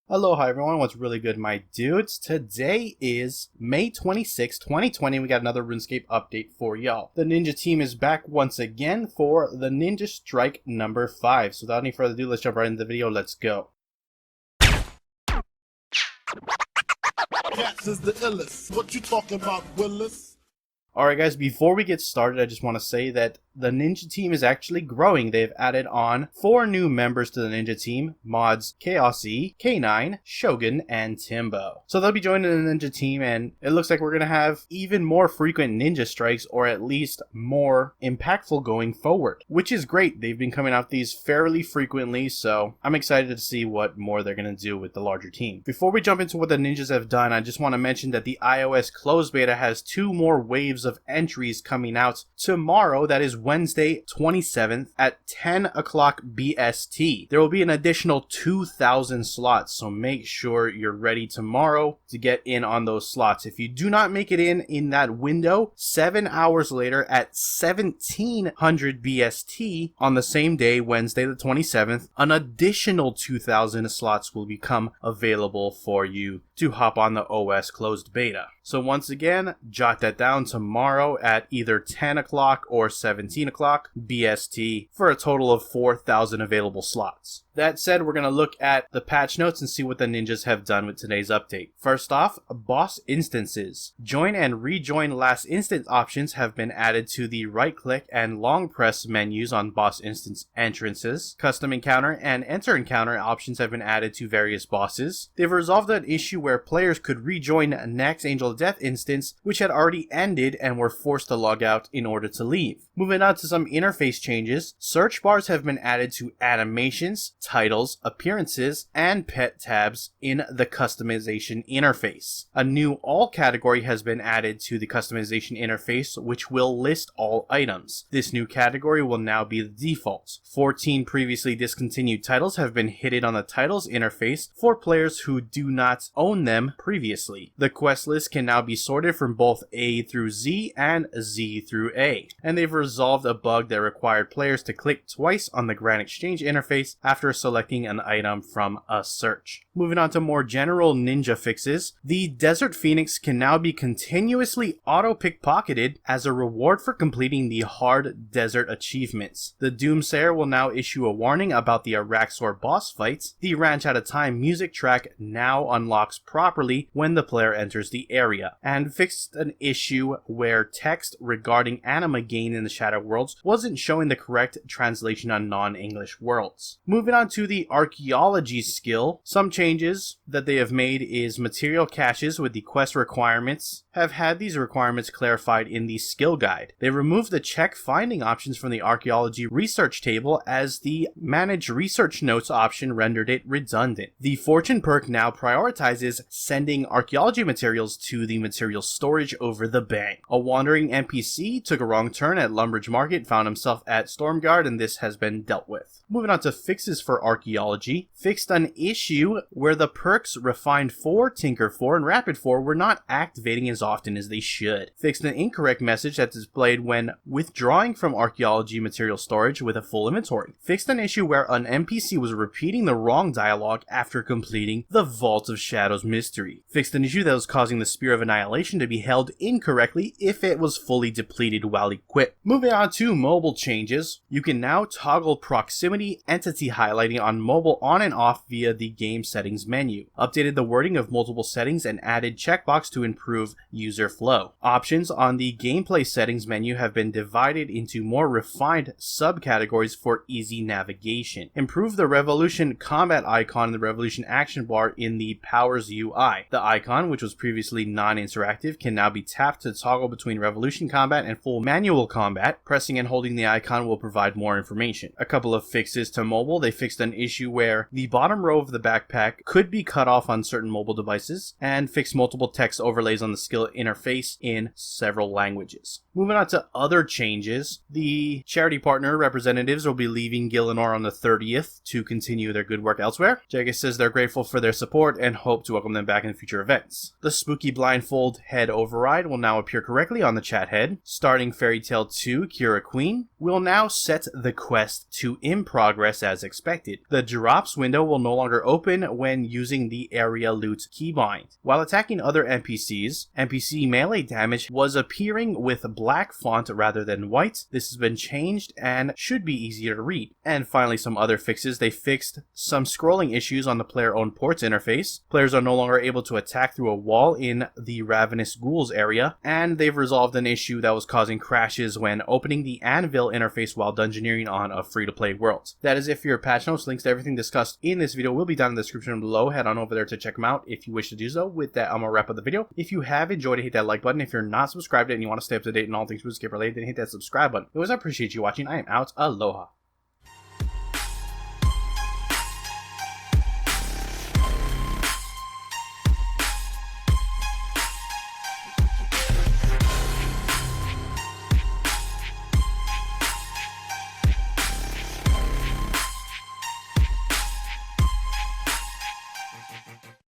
Aloha everyone, what's really good my dudes? Today is May 26, 2020. We got another RuneScape update for y'all. The Ninja team is back once again for the Ninja Strike number 5. So without any further ado, let's jump right into the video. Let's go. Cats is the illest. What you talking about, Willis? Alright guys, before we get started, I just want to say that the Ninja team is actually growing. They've added on 4 new members to the Ninja team: Mods Chaos E, K9, Shogun, and Timbo. So they'll be joining the Ninja team, and it looks like we're going to have even more frequent Ninja Strikes, or at least more impactful going forward, which is great. They've been coming out these fairly frequently, so I'm excited to see what more they're going to do with the larger team. Before we jump into what the Ninjas have done, I just want to mention that the iOS closed beta has 2 more waves of entries coming out tomorrow. That is Wednesday 27th at 10 o'clock BST. There will be an additional 2,000 slots, so make sure you're ready tomorrow to get in on those slots. If you do not make it in that window, 7 hours later at 1700 BST on the same day, Wednesday the 27th, an additional 2,000 slots will become available for you to hop on the OS closed beta. So once again, jot that down: tomorrow at either 10 o'clock or 17 o'clock BST for a total of 4,000 available slots. That said, we're going to look at the patch notes and see what the Ninjas have done with today's update. First off, boss instances. Join and rejoin last instance options have been added to the right click and long press menus on boss instance entrances. Custom encounter and enter encounter options have been added to various bosses. They've resolved an issue where players could rejoin Nax Angel of Death instance which had already ended and were forced to log out in order to leave. Moving on to some interface changes. Search bars have been added to animations, titles, appearances, and pet tabs in the customization interface. A new all category has been added to the customization interface, which will list all items. This new category will now be the default. 14 previously discontinued titles have been hidden on the titles interface for players who do not own them previously. The quest list can now be sorted from both A through Z and Z through A. And they've resolved a bug that required players to click twice on the Grand Exchange interface after selecting an item from a search. Moving on to more general ninja fixes, the Desert Phoenix can now be continuously auto-pickpocketed as a reward for completing the hard desert achievements. The Doomsayer will now issue a warning about the Araxor boss fights. The Ranch Out of Time music track now unlocks properly when the player enters the area, and fixed an issue where text regarding anima gain in the Shadow Worlds wasn't showing the correct translation on non-English worlds. Moving on to the archaeology skill, some changes that they have made is material caches with the quest requirements have had these requirements clarified in the skill guide. They removed the check finding options from the archaeology research table as the manage research notes option rendered it redundant. The fortune perk now prioritizes sending archaeology materials to the material storage over the bank. A wandering NPC took a wrong turn at Lumbridge Market, found himself at Stormguard, and this has been dealt with. Moving on to fixes for archaeology, fixed an issue where the perks Refined 4, Tinker 4, and Rapid 4 were not activating as often as they should. Fixed an incorrect message that displayed when withdrawing from archaeology material storage with a full inventory. Fixed an issue where an NPC was repeating the wrong dialogue after completing the Vault of Shadows mystery. Fixed an issue that was causing the Spear of Annihilation to be held incorrectly if it was fully depleted while equipped. Moving on to mobile changes, you can now toggle proximity entity highlighting on mobile on and off via the game settings menu. Updated the wording of multiple settings and added checkbox to improve user flow. Options on the gameplay settings menu have been divided into more refined subcategories for easy navigation. Improve the Revolution combat icon in the Revolution action bar in the Powers UI. The icon, which was previously non-interactive, can now be tapped to toggle between Revolution combat and full manual combat. Pressing and holding the icon will provide more information. A couple of fixes to mobile. They fixed an issue where the bottom row of the backpack could be cut off on certain mobile devices, and fixed multiple text overlays on the skill interface in several languages. Moving on to other changes, the charity partner representatives will be leaving Gielinor on the 30th to continue their good work elsewhere. Jagus says they're grateful for their support and hope to welcome them back in future events. The Spooky Blindfold head override will now appear correctly on the chat head. Starting Fairy Tale 2 Kira Queen will now set the quest to improv progress as expected. The drops window will no longer open when using the area loot keybind. While attacking other NPCs, NPC melee damage was appearing with black font rather than white. This has been changed and should be easier to read. And finally, some other fixes. They fixed some scrolling issues on the player-owned ports interface. Players are no longer able to attack through a wall in the Ravenous Ghouls area, and they've resolved an issue that was causing crashes when opening the Anvil interface while dungeoneering on a free-to-play world. That is it for your patch notes. Links to everything discussed in this video will be down in the description below. Head on over there to check them out if you wish to do so. With that, I'm gonna wrap up the video. If you have enjoyed it, hit that like button. If you're not subscribed and you want to stay up to date on all things RuneScape related, then hit that subscribe button. Anyways, I appreciate you watching. I am out. Aloha.